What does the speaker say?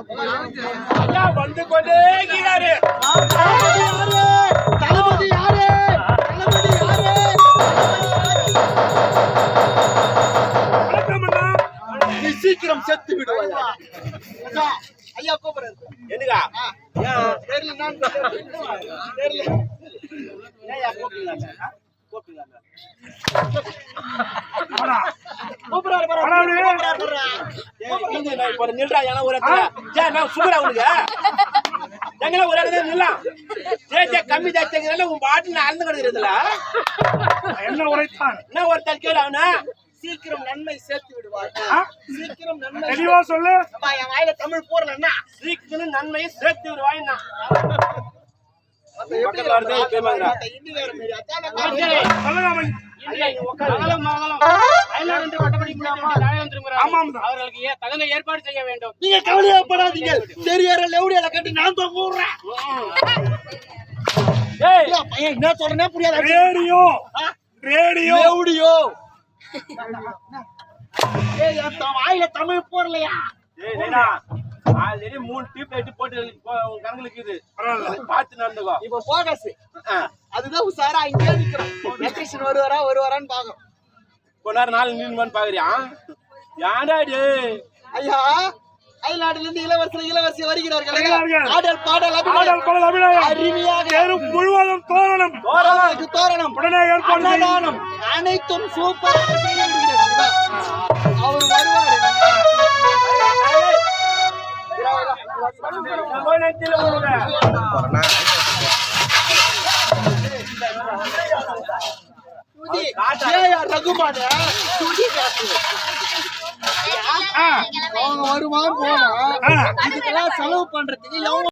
ஐயா வந்து கொண்டே இருக்கிறாரு. தளபதி யாரு? தளபதி யாரு? வணக்கம் அண்ணா. நீ சீக்கிரம் செத்து விடுவாயா? ஐயா கூப்பிடுறாரு. என்னக்கா தெரியல நான் தெரியல. ஏயா கூப்பிடலாங்க? கூப்பிடலாங்க. கூப்பிடுறாரு பாரு. நீங்க நான் இப்ப நில்றா ஏன்னா ஒரு நான் சுகரா உனக்கு எங்களை ஒரு இடத்துல நில்லாம் ஜே கம்மி ஜாஸ்திங்கிறதுல உன் பாட்டில் அறந்து கிடக்குறதுல என்ன உரைத்தான் என்ன ஒரு தற்கேடு அவனா சீக்கிரம் நன்மை சேர்த்து விடுவார். சீக்கிரம் நன்மை தெளிவா சொல்லு. என் வாயில தமிழ் போறலன்னா சீக்கிரம் நன்மையை சேர்த்து விடுவாய்னா அவர்களுக்கு தகுந்த ஏற்பாடு செய்ய வேண்டும். நீங்க கவலையப்படாதீங்க. சரியார லெவுடியால கட்டி நான் தான் கூடுறேன். பையன் என்ன சொல்றேனே புரியாது. ரேடியோ ரேடியோ லெவுடியோ வாயில தமிழ் போறலையா? ஆல்ரெடி 3 டியூப் லைட் போட்டு கரங்களுக்கு இது பார்த்து நடந்துக்கோ. இப்ப போகஸ் அதுதான் உசாரா இங்கே நிக்கிறோம். எலக்ட்ரிஷியன் வருவாரான்னு பாக்குறோம். கொஞ்ச நேரம் நாள் நின்னு பாக்குறியா? யாடாடி ஐயா அயல்நாட்டில இருந்து இளவரசி வருகிறார்கள். ஆடல் பாடல் அருமையாக முழுவதும் தோரணம் தோரணம் உடனே ஏற்பாடு அனைத்தும் சூப்பர். அவர் வருவார். ரகுமான அவங்க வருவான் போவான். இதுக்கெல்லாம் செலவு பண்றதுக்கு எவ்வளவு